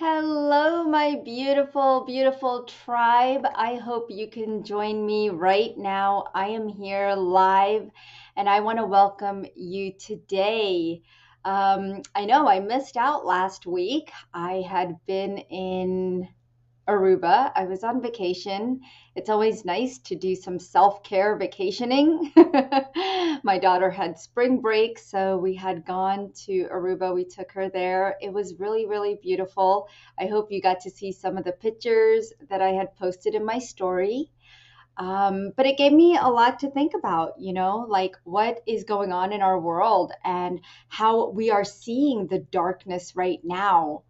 Hello, my beautiful, beautiful tribe. I hope you can join me right now. I am here live and I want to welcome you today. I know I missed out last week. I had been in Aruba. I was on vacation. It's always nice to do some self-care vacationing. My daughter had spring break, so we had gone to Aruba. We took her there. It was really, really beautiful. I hope you got to see some of the pictures that I had posted in my story. But it gave me a lot to think about, like what is going on in our world and how we are seeing the darkness right now.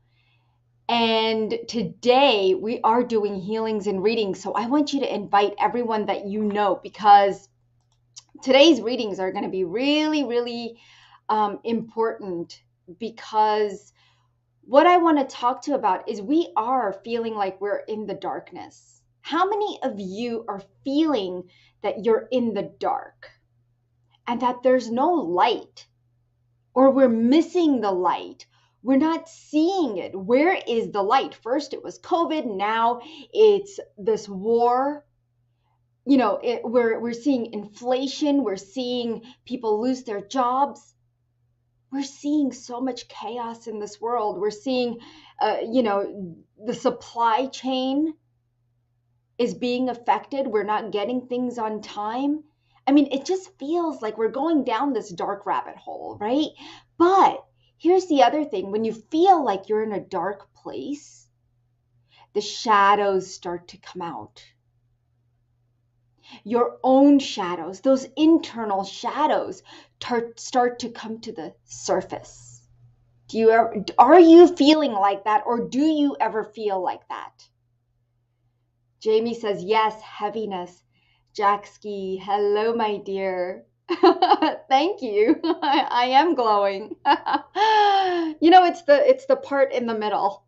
And today we are doing healings and readings. So I want you to invite everyone that you know because today's readings are going to be really, really important because what I want to talk to about is we are feeling like we're in the darkness. How many of you are feeling that you're in the dark and that there's no light or we're missing the light? We're not seeing it. Where is the light? First, it was COVID. Now it's this war. We're seeing inflation. We're seeing people lose their jobs. We're seeing so much chaos in this world. We're seeing, the supply chain is being affected. We're not getting things on time. I mean, it just feels like we're going down this dark rabbit hole, right? But here's the other thing. When you feel like you're in a dark place, the shadows start to come out. Your own shadows, those internal shadows start to come to the surface. Are you feeling like that, or do you ever feel like that? Jamie says, yes, heaviness. Jackski, hello, my dear. Thank you. I am glowing. It's the part in the middle.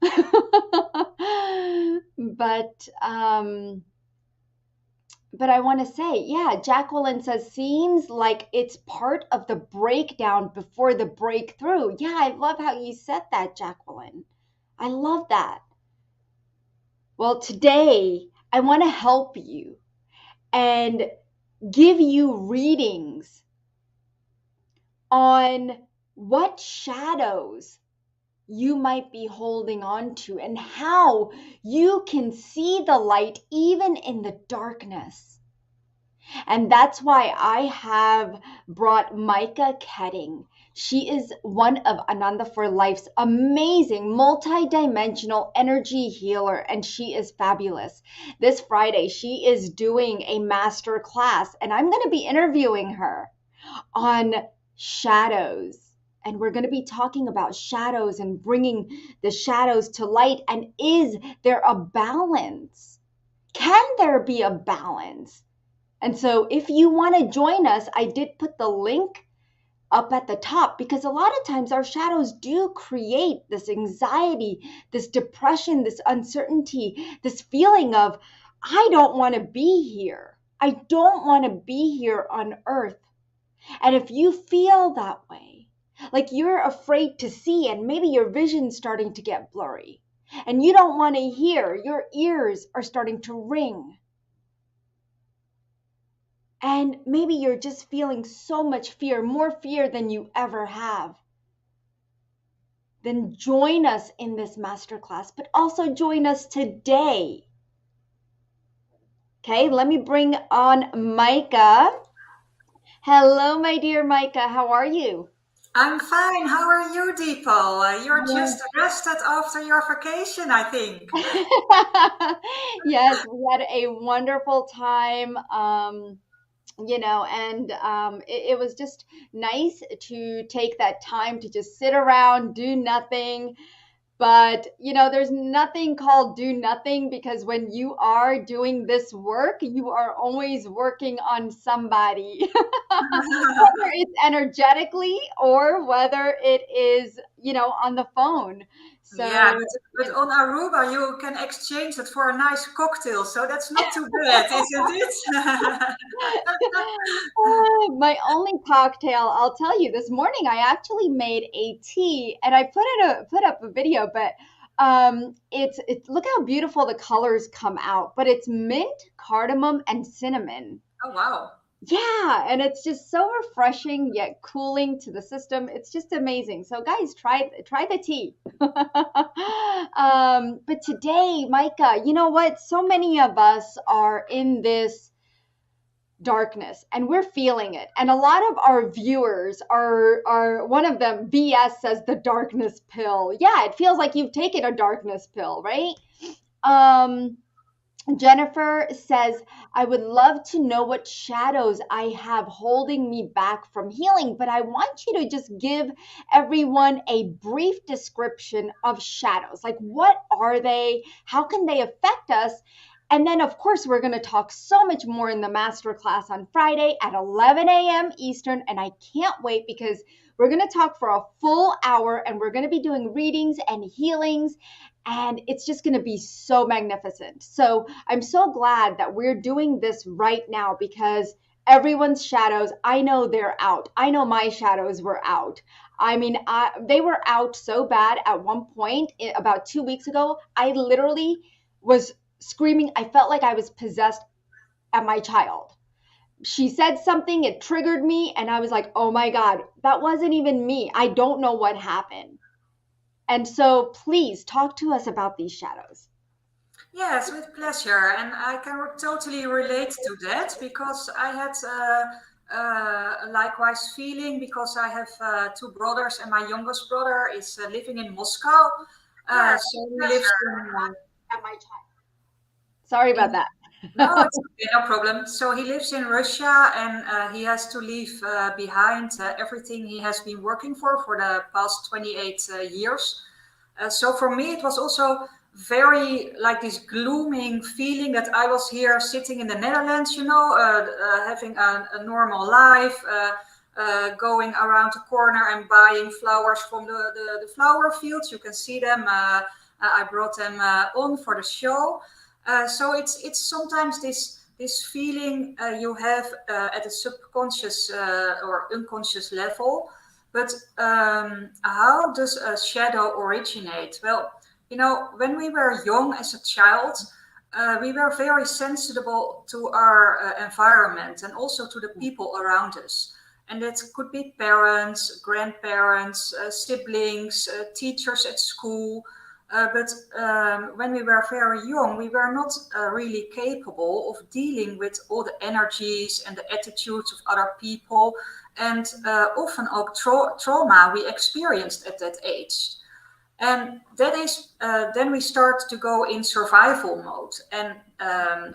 But I want to say, yeah, Jacqueline says, seems like it's part of the breakdown before the breakthrough. Yeah, I love how you said that, Jacqueline. I love that. Well, today I want to help you and give you readings on what shadows you might be holding on to and how you can see the light even in the darkness. And that's why I have brought Micah Ketting. She is one of Ananda for Life's amazing multi-dimensional energy healer, and she is fabulous. This Friday, she is doing a master class, and I'm going to be interviewing her on shadows. And we're going to be talking about shadows and bringing the shadows to light. And is there a balance? Can there be a balance? And so if you want to join us, I did put the link up at the top because a lot of times our shadows do create this anxiety, this depression, this uncertainty, this feeling of, I don't want to be here. I don't want to be here on earth. And if you feel that way, like you're afraid to see and maybe your vision's starting to get blurry and you don't want to hear, your ears are starting to ring. And maybe you're just feeling so much fear, more fear than you ever have. Then join us in this masterclass, but also join us today. Okay, let me bring on Micah. Hello, my dear Micah. How are you? I'm fine. How are you, Dipal? You're just rested after your vacation, I think. Yes, we had a wonderful time. It was just nice to take that time to just sit around, do nothing. But, there's nothing called do nothing because when you are doing this work, you are always working on somebody, whether it's energetically or whether it is, on the phone. Yeah, So, but on Aruba, you can exchange it for a nice cocktail, so that's not too bad, isn't it? my only cocktail, I'll tell you, this morning I actually made a tea and I put up a video, but It's look how beautiful the colors come out, but it's mint, cardamom, and cinnamon. Oh, wow. Yeah, and it's just so refreshing yet cooling to the system. It's just amazing. So guys, try the tea. But today, Micah, you know what? So many of us are in this darkness and we're feeling it. And a lot of our viewers are one of them, BS says the darkness pill. Yeah, it feels like you've taken a darkness pill, right? Um Jennifer says, I would love to know what shadows I have holding me back from healing, but I want you to just give everyone a brief description of shadows. Like, what are they? How can they affect us? And then, of course, we're going to talk so much more in the masterclass on Friday at 11 a.m. Eastern. And I can't wait because we're going to talk for a full hour and we're going to be doing readings and healings and it's just going to be so magnificent. So I'm so glad that we're doing this right now because everyone's shadows, I know they're out. I know my shadows were out. I mean, they were out so bad at one point about 2 weeks ago. I literally was screaming. I felt like I was possessed at my child. She said something, it triggered me, and I was like, oh my God, that wasn't even me. I don't know what happened. And so please talk to us about these shadows. Yes, with pleasure. And I can totally relate to that because I had a likewise feeling because I have two brothers and my youngest brother is living in Moscow. So he lives At my child. Sorry about in that. no, it's okay, no problem. So he lives in Russia and he has to leave behind everything he has been working for the past 28 years. So for me, it was also very like this glooming feeling that I was here sitting in the Netherlands, having a normal life, going around the corner and buying flowers from the flower fields. You can see them. I brought them on for the show. So it's sometimes this feeling you have at a subconscious or unconscious level. But how does a shadow originate? Well, when we were young as a child, we were very sensible to our environment and also to the people around us. And that could be parents, grandparents, siblings, teachers at school. But when we were very young, we were not really capable of dealing with all the energies and the attitudes of other people, and often ook trauma we experienced at that age. And that is, then we start to go in survival mode. And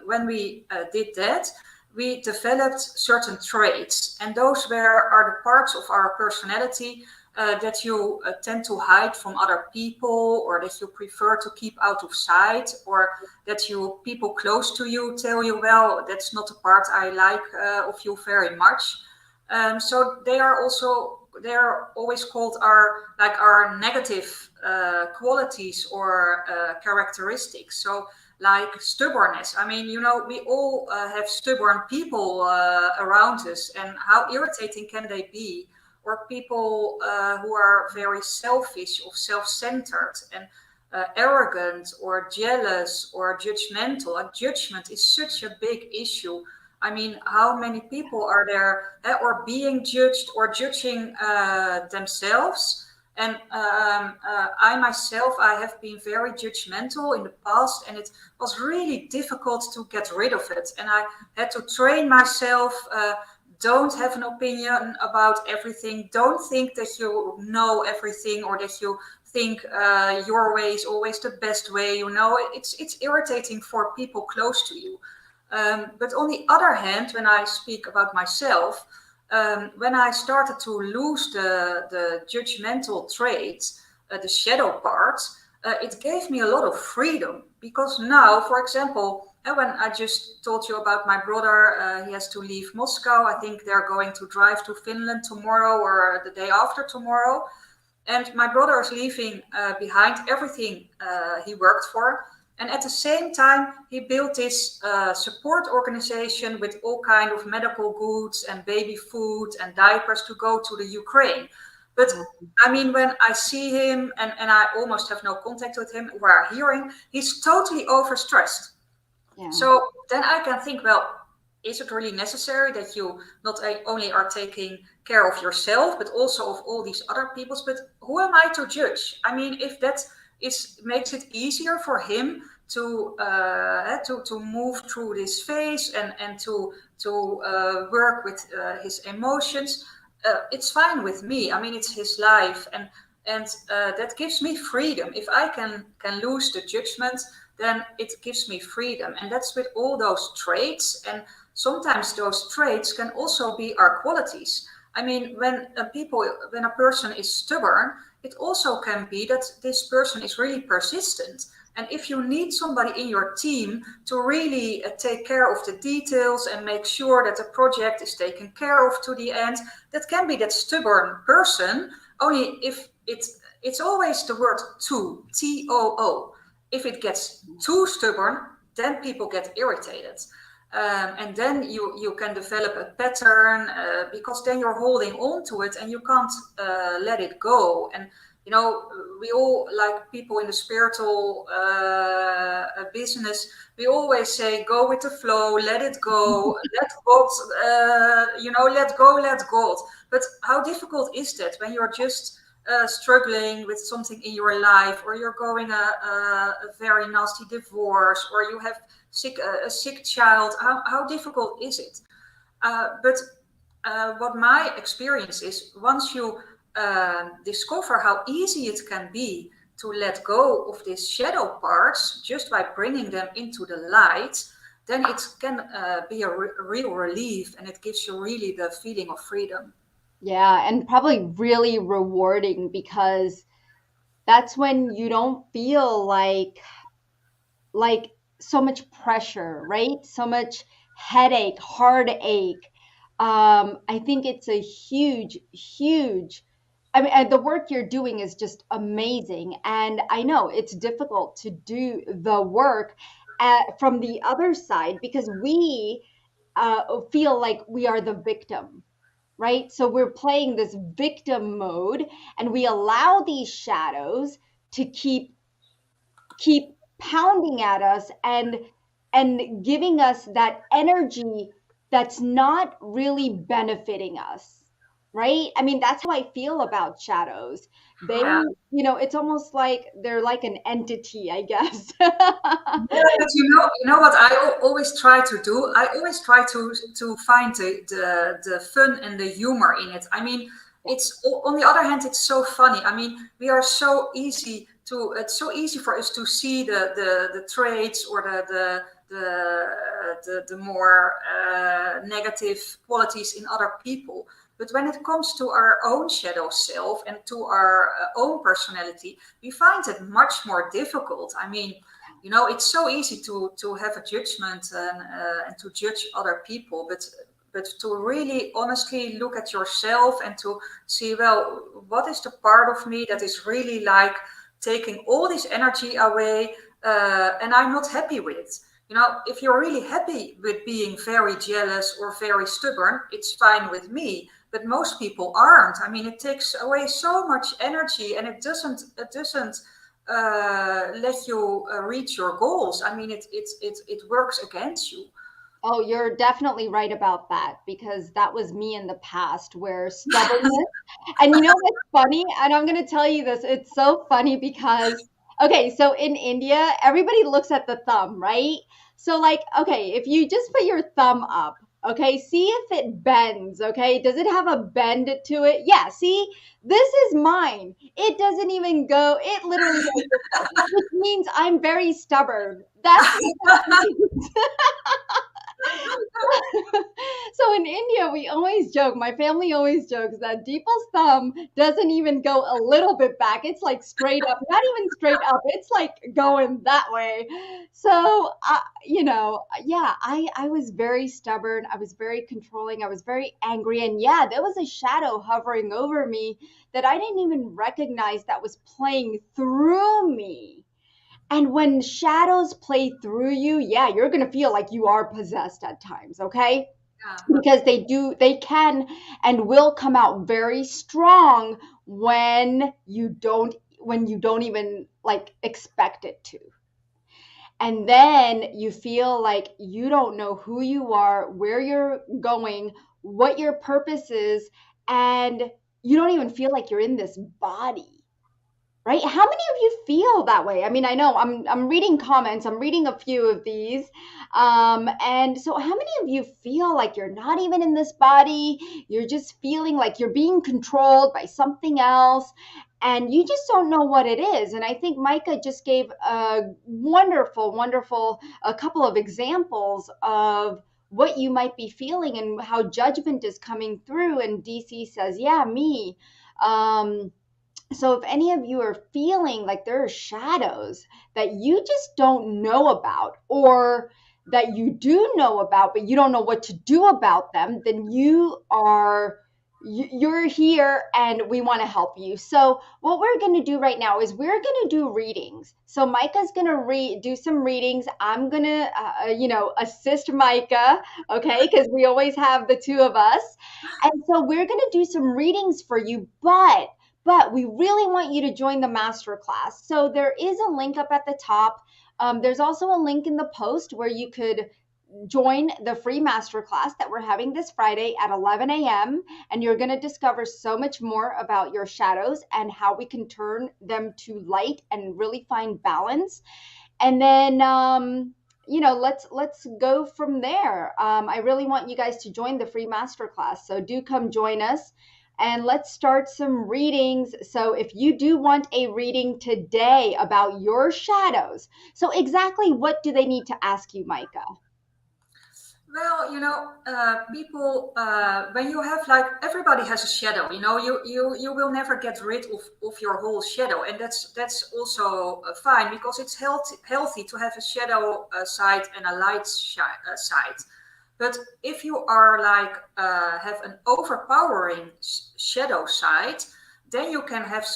when we did that, we developed certain traits. And those are the parts of our personality that you tend to hide from other people, or that you prefer to keep out of sight, or that people close to you tell you, well, that's not a part I like of you very much. So they are always called our negative qualities or characteristics. So like stubbornness. I mean, we all have stubborn people around us, and how irritating can they be? Or people who are very selfish or self-centered and arrogant or jealous or judgmental. And judgment is such a big issue. I mean, how many people are there or being judged or judging themselves? And I myself, I have been very judgmental in the past, and it was really difficult to get rid of it. And I had to train myself. Don't have an opinion about everything. Don't think that you know everything, or that you think your way is always the best way. It's irritating for people close to you. But on the other hand, when I speak about myself, when I started to lose the judgmental traits, the shadow parts, it gave me a lot of freedom. Because now, for example, when I just told you about my brother, he has to leave Moscow. I think they're going to drive to Finland tomorrow or the day after tomorrow. And my brother is leaving behind everything he worked for. And at the same time, he built this support organization with all kind of medical goods and baby food and diapers to go to the Ukraine. But I mean, when I see him and I almost have no contact with him, where I hear him, he's totally overstressed. Yeah. So then I can think, well, is it really necessary that you not only are taking care of yourself, but also of all these other people's? But who am I to judge? I mean, if that is makes it easier for him to move through this phase and to work with his emotions, it's fine with me. I mean, it's his life, and that gives me freedom. If I can lose the judgment, then it gives me freedom. And that's with all those traits. And sometimes those traits can also be our qualities. I mean, when a person is stubborn, it also can be that this person is really persistent. And if you need somebody in your team to really take care of the details and make sure that the project is taken care of to the end, that can be that stubborn person. Only if it's always the word too, T-O-O. If it gets too stubborn, then people get irritated. And then you can develop a pattern because then you're holding on to it and you can't let it go. And you know, we all, like people in the spiritual business, we always say, go with the flow, let it go, let God, let go, let God. But how difficult is that when you're just struggling with something in your life, or you're going a very nasty divorce, or you have a sick child? How difficult is it? But what my experience is, once you discover how easy it can be to let go of these shadow parts just by bringing them into the light, then it can be a real relief, and it gives you really the feeling of freedom. Yeah, and probably really rewarding because that's when you don't feel like so much pressure, right? So much headache, heartache. I think it's a huge, huge. I mean, the work you're doing is just amazing, and I know it's difficult to do the work from the other side because we feel like we are the victim, right? So we're playing this victim mode, and we allow these shadows to keep pounding at us and giving us that energy that's not really benefiting us, right? I mean, that's how I feel about shadows. They, Yeah. it's almost like they're like an entity, I guess. Yeah, but you know what I always try to do? I always try to find the fun and the humor in it. I mean, it's on the other hand, it's so funny. I mean, we are so easy to. It's so easy for us to see the traits or the more negative qualities in other people. But when it comes to our own shadow self and to our own personality, we find it much more difficult. I mean, it's so easy to have a judgment and to judge other people, but to really honestly look at yourself and to see, well, what is the part of me that is really like taking all this energy away, and I'm not happy with it. If you're really happy with being very jealous or very stubborn, it's fine with me. But most people aren't. I mean, it takes away so much energy, and it doesn't let you reach your goals. I mean, it works against you. Oh, you're definitely right about that because that was me in the past where stubbornness. And you know what's funny? And I'm going to tell you this. It's so funny because, okay, so in India, everybody looks at the thumb, right? So, like, okay, if you just put your thumb up, okay, see if it bends, okay? Does it have a bend to it? Yeah, see, this is mine. It doesn't even go, it literally goes this way, which means I'm very stubborn. That's what that means. So in India, we always joke, my family always jokes that Deepal's thumb doesn't even go a little bit back. It's like straight up, not even straight up. It's like going that way. So, yeah, I was very stubborn. I was very controlling. I was very angry. And yeah, there was a shadow hovering over me that I didn't even recognize that was playing through me. And when shadows play through you, yeah, you're going to feel like you are possessed at times, okay? Yeah. Because they can and will come out very strong when you don't even like expect it to. And then you feel like you don't know who you are, where you're going, what your purpose is, and you don't even feel like you're in this body. Right? How many of you feel that way? I mean, I know I'm reading comments. I'm reading a few of these, and so how many of you feel like you're not even in this body? You're just feeling like you're being controlled by something else, and you just don't know what it is. And I think Micah just gave a wonderful, wonderful a couple of examples of what you might be feeling and how judgment is coming through. And DC says, "Yeah, me." So if any of you are feeling like there are shadows that you just don't know about, or that you do know about but you don't know what to do about them, then you're here and we want to help you. So what we're going to do right now is we're going to do readings. So Micah's going to do some readings. I'm going to assist Micah, okay, because we always have the two of us. And so we're going to do some readings for you, but we really want you to join the masterclass. So there is a link up at the top. There's also a link in the post where you could join the free masterclass that we're having this Friday at 11 a.m. And you're going to discover so much more about your shadows and how we can turn them to light and really find balance. And then, let's go from there. I really want you guys to join the free masterclass. So do come join us. And let's start some readings. So if you do want a reading today about your shadows, so exactly what do they need to ask you, Micah? Well, people, when you have like, everybody has a shadow, you will never get rid of your whole shadow. And that's also fine, because it's healthy to have a shadow side and a light side. But if you are like, have an overpowering shadow side, then you can have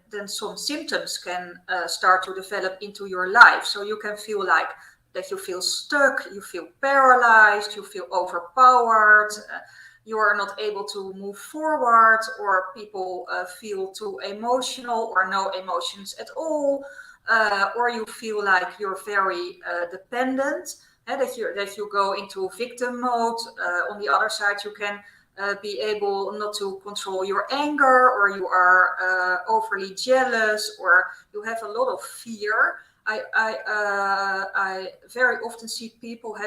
then some symptoms can start to develop into your life. So you can feel like that you feel stuck, you feel paralyzed, you feel overpowered, you are not able to move forward, or people feel too emotional or no emotions at all, or you feel like you're very dependent, that you go into victim mode. On the other side, you can be able not to control your anger, or you are overly jealous, or you have a lot of fear. I very often see people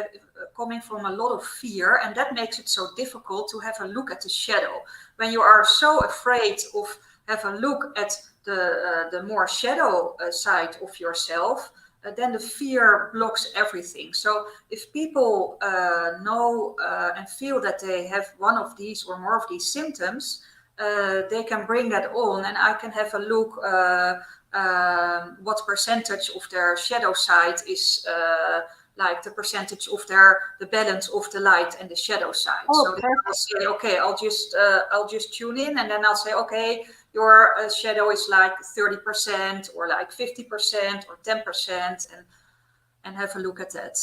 coming from a lot of fear, and that makes it so difficult to have a look at the shadow. When you are so afraid of have a look at the more shadow side of yourself, then the fear blocks everything. So if people know and feel that they have one of these or more of these symptoms, they can bring that on, and I can have a look what percentage of their shadow side is like the percentage of the balance of the light and the shadow side. Oh, So then perfect. I'll say, okay, I'll just tune in, and then I'll say, okay, your shadow is like 30% or like 50% or 10%, and have a look at that.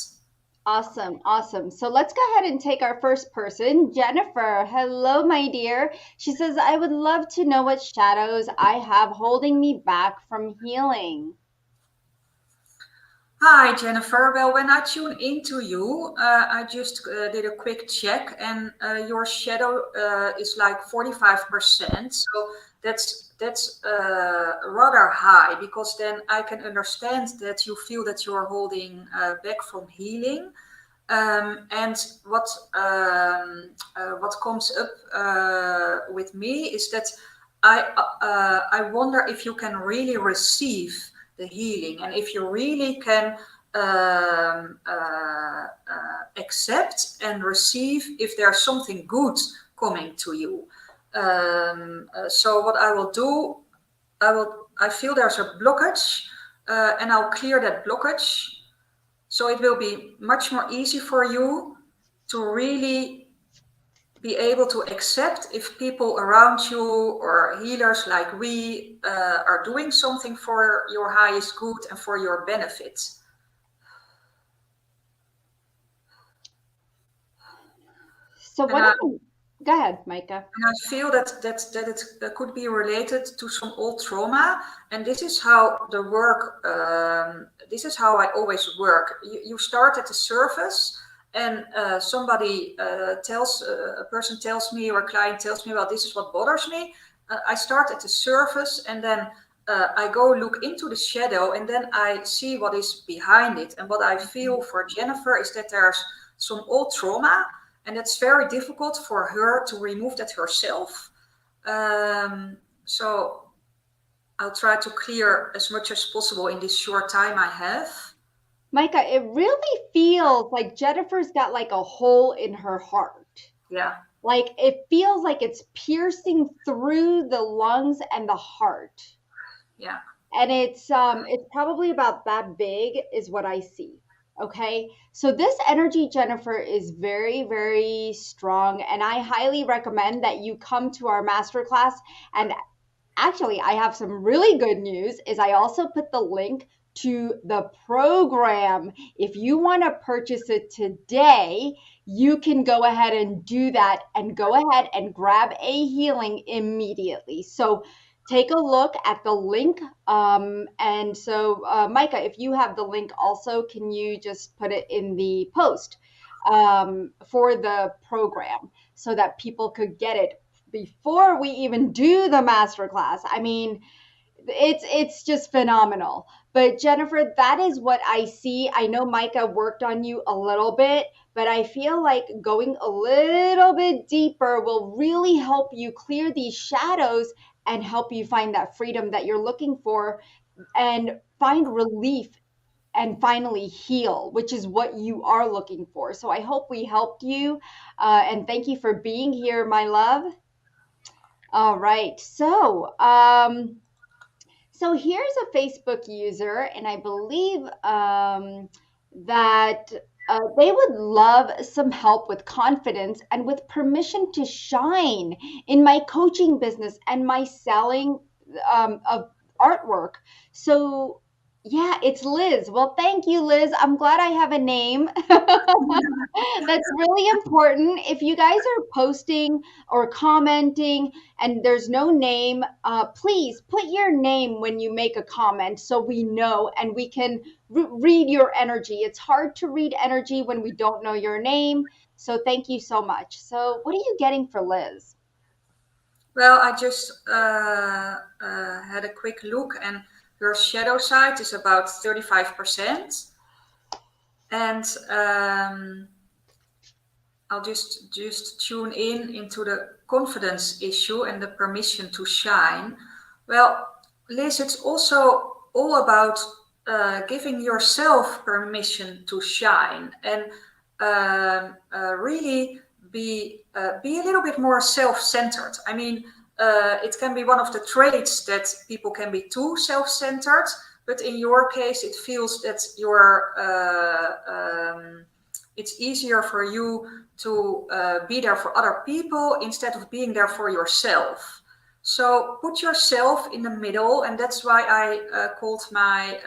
Awesome, awesome. So let's go ahead and take our first person, Jennifer. Hello, my dear. She says, I would love to know what shadows I have holding me back from healing. Hi, Jennifer. Well, when I tune into you, I just did a quick check, and your shadow is like 45%. So that's rather high, because then I can understand that you feel that you're holding back from healing. And what comes up with me is that I wonder if you can really receive the healing, and if you really can accept and receive if there's something good coming to you. So what I will do, I feel there's a blockage, and I'll clear that blockage. So it will be much more easy for you to really be able to accept if people around you or healers like we are doing something for your highest good and for your benefit. So And what I, I'm, Go ahead, Micah. And I feel that it could be related to some old trauma, and this is how the work. This is how I always work. You start at the surface, and somebody tells a person tells me, or a client tells me, well, this is what bothers me. I start at the surface, and then I go look into the shadow, and then I see what is behind it. And what I feel for Jennifer is that there's some old trauma, and it's very difficult for her to remove that herself. So I'll try to clear as much as possible in this short time I have. Micah, it really feels like Jennifer's got like a hole in her heart. Yeah. Like it feels like it's piercing through the lungs and the heart. Yeah. And it's probably about that big is what I see. Okay? So this energy, Jennifer, is very, very strong, and I highly recommend that you come to our masterclass. And actually, I have some really good news is I also put the link to the program. If you want to purchase it today, you can go ahead and do that and go ahead and grab a healing immediately. So take a look at the link. And so, Micah, if you have the link also, can you just put it in the post for the program so that people could get it before we even do the masterclass? I mean, it's just phenomenal. But Jennifer, that is what I see. I know Micah worked on you a little bit, but I feel like going a little bit deeper will really help you clear these shadows and help you find that freedom that you're looking for and find relief and finally heal, which is what you are looking for. So I hope we helped you. And thank you for being here, my love. All right. So here's a Facebook user, and I believe that they would love some help with confidence and with permission to shine in my coaching business and my selling of artwork. So, yeah, it's Liz. Well, thank you, Liz. I'm glad I have a name. That's really important. If you guys are posting or commenting and there's no name, please put your name when you make a comment so we know and we can read your energy. It's hard to read energy when we don't know your name. So thank you so much. So, what are you getting for Liz? Well, I just had a quick look, and your shadow side is about 35%. And I'll just tune in into the confidence issue and the permission to shine. Well, Liz, it's also all about giving yourself permission to shine, and really be a little bit more self-centered. I mean, it can be one of the traits that people can be too self-centered, but in your case, it feels that it's easier for you to be there for other people instead of being there for yourself. So put yourself in the middle, and that's why I called my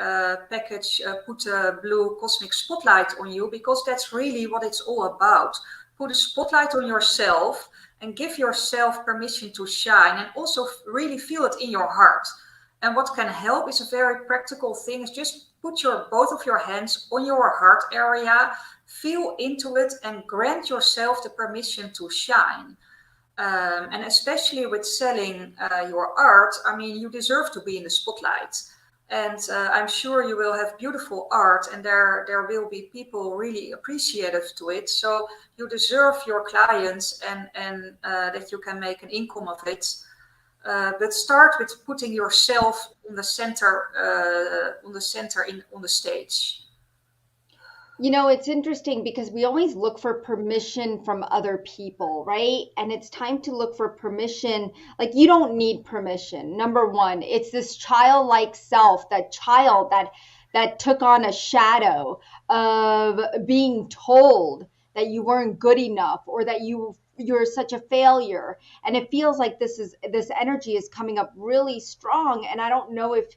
package Put a Blue Cosmic Spotlight on You, because that's really what it's all about. Put a spotlight on yourself and give yourself permission to shine, and also really feel it in your heart. And what can help is a very practical thing, is just put both of your hands on your heart area, feel into it, and grant yourself the permission to shine. And especially with selling your art, I mean, you deserve to be in the spotlight. And I'm sure you will have beautiful art, and there will be people really appreciative to it. So you deserve your clients, and that you can make an income of it. But start with putting yourself on the center, on the stage. You know, it's interesting because we always look for permission from other people, right? And it's time to look for permission. Like, you don't need permission. Number one, it's this childlike self, that child that took on a shadow of being told that you weren't good enough or that you're such a failure. And it feels like this energy is coming up really strong. And I don't know if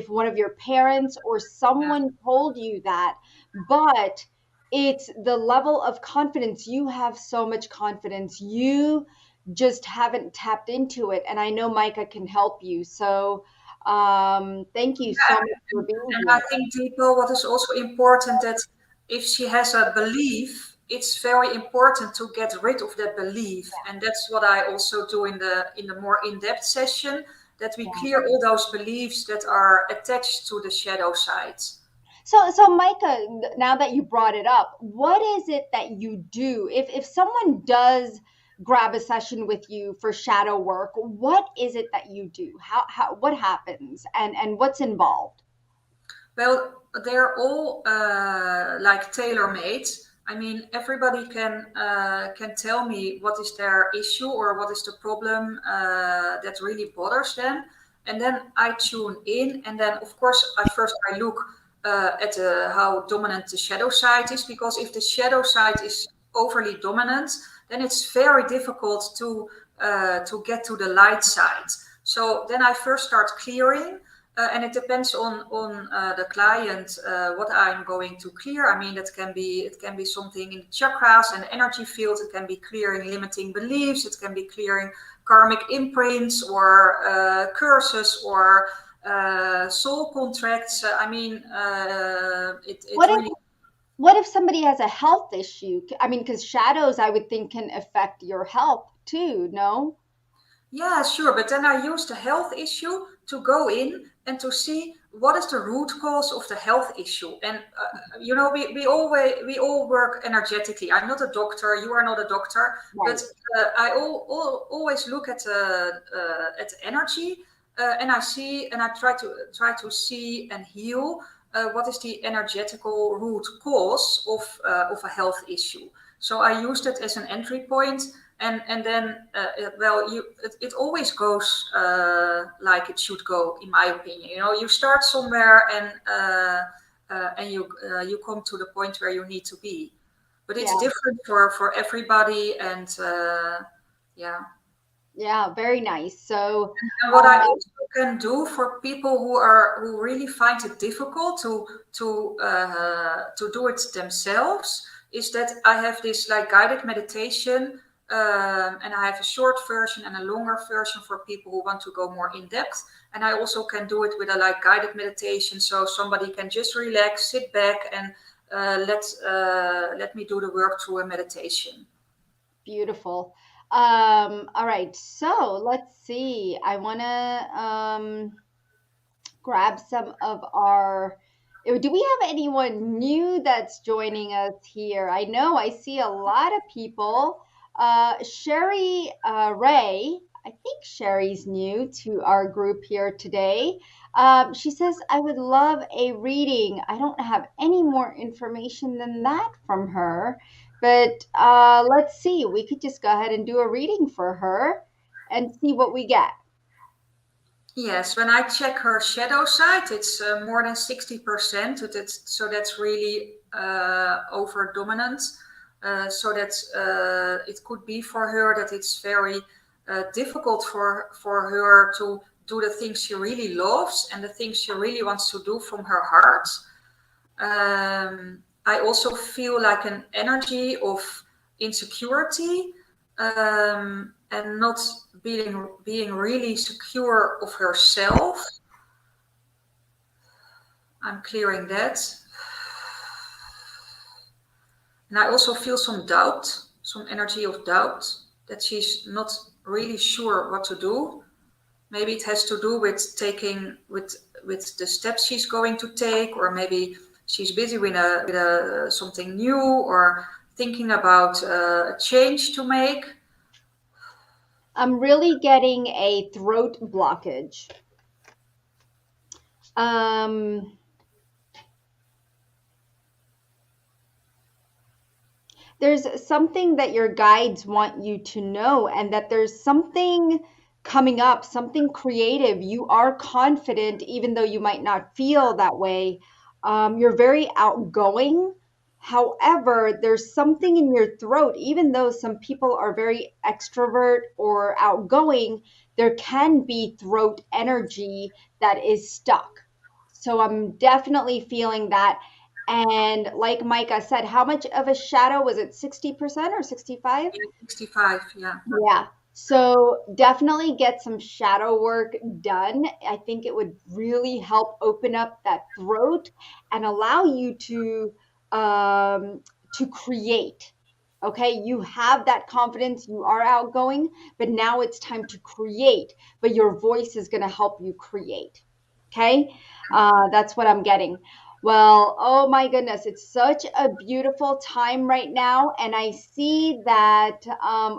one of your parents or Yeah. someone told you that, but it's the level of confidence. You have so much confidence. You just haven't tapped into it. And I know Micah can help you. So thank you so much for being And here. I think, Dipal, what is also important that if she has a belief, it's very important to get rid of that belief. And that's what I also do in the more in-depth session, that we Yeah. clear all those beliefs that are attached to the shadow side. So Micah, now that you brought it up, what is it that you do if someone does grab a session with you for shadow work? What is it that you do? How what happens and what's involved? Well, they're all like tailor-made. I mean, everybody can tell me what is their issue or what is the problem that really bothers them, and then I tune in. And then, of course, I look at how dominant the shadow side is, because if the shadow side is overly dominant, then it's very difficult to get to the light side. So then I first start clearing, and it depends on the client what I'm going to clear. I mean, it can be something in the chakras and energy field. It can be clearing limiting beliefs. It can be clearing karmic imprints or curses or soul contracts. I mean, it What if really. what if somebody has a health issue? I mean, because shadows I would think can affect your health too, no? Yeah, sure. But then I use the health issue to go in and to see what is the root cause of the health issue. And we all work energetically. I'm not a doctor. You are not a doctor. Right. But always look at the energy, and I try to see and heal what is the energetical root cause of a health issue. So I use that as an entry point, and then well, it always goes like it should go, in my opinion. You know, you start somewhere, and you come to the point where you need to be, but it's Yeah. different for everybody. And yeah. Yeah, very nice. So And what I also can do for people who really find it difficult to do it themselves is that I have this like guided meditation, and I have a short version and a longer version for people who want to go more in depth. And I also can do it with a like guided meditation, so somebody can just relax, sit back, and let me do the work through a meditation. beautiful. All right, so let's see. I want to grab some of our. Do we have anyone new that's joining us here? I know I see a lot of people. Sherry Ray, I think Sherry's new to our group here today. She says, I would love a reading. I don't have any more information than that from her, but let's see. We could just go ahead and do a reading for her and see what we get. Yes, when I check her shadow side, it's more than 60%. So that's really over dominant. So that's it could be for her that it's very difficult for her to do the things she really loves and the things she really wants to do from her heart. I also feel like an energy of insecurity, and not being really secure of herself. I'm clearing that. And I also feel some doubt, some energy of doubt, that she's not really sure what to do. Maybe it has to do with taking with the steps she's going to take, or maybe she's busy with something new, or thinking about a change to make. I'm really getting a throat blockage. Um, there's something that your guides want you to know, and that there's something coming up, something creative. You are confident, even though you might not feel that way. You're very outgoing. However, there's something in your throat, even though some people are very extrovert or outgoing, there can be throat energy that is stuck. So I'm definitely feeling that. And like Micah said, how much of a shadow was it? 60% or 65? Yeah, 65, yeah. Yeah. So definitely get some shadow work done. I think it would really help open up that throat and allow you to create. Okay, you have that confidence, you are outgoing, but now it's time to create. But your voice is going to help you create. Okay, that's what I'm getting. Well, oh my goodness, it's such a beautiful time right now. And I see that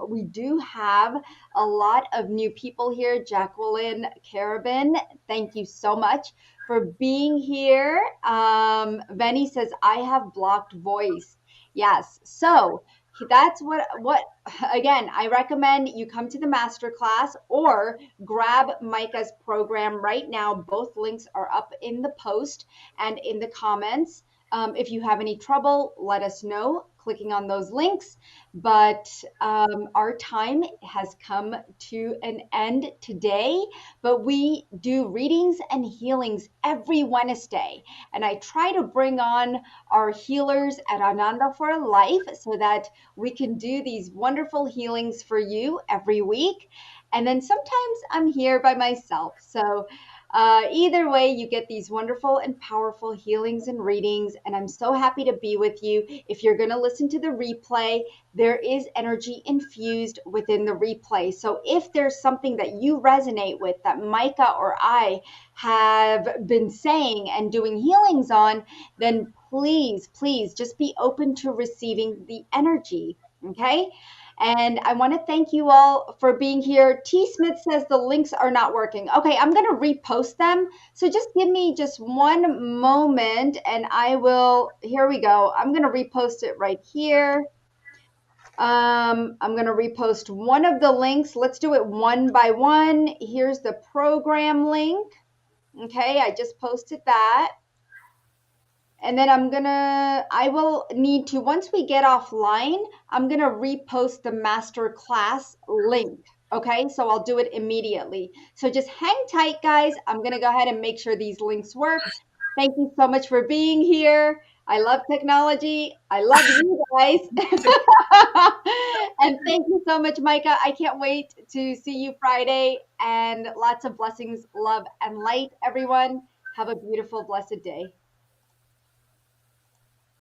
we do have a lot of new people here. Jacqueline Carabin, thank you so much for being here. Venny says, I have blocked voice. Yes. So that's what again, I recommend you come to the masterclass or grab Micah's program right now. Both links are up in the post and in the comments. If you have any trouble, let us know clicking on those links. But our time has come to an end today. But we do readings and healings every Wednesday. And I try to bring on our healers at Ananda for Life so that we can do these wonderful healings for you every week. And then sometimes I'm here by myself. So either way, you get these wonderful and powerful healings and readings. And I'm so happy to be with you. If you're going to listen to the replay, there is energy infused within the replay. So if there's something that you resonate with that Micah or I have been saying and doing healings on, then please just be open to receiving the energy. Okay. And I want to thank you all for being here. T. Smith says the links are not working. Okay, I'm going to repost them. So just give me just one moment and I will. Here we go. I'm going to repost it right here. I'm going to repost one of the links. Let's do it one by one. Here's the program link. Okay, I just posted that. And then I will need to, once we get offline, I'm going to repost the master class link. Okay, so I'll do it immediately. So just hang tight, guys. I'm going to go ahead and make sure these links work. Thank you so much for being here. I love technology. I love you guys. And thank you so much, Micah. I can't wait to see you Friday. And lots of blessings, love, and light, everyone. Have a beautiful, blessed day.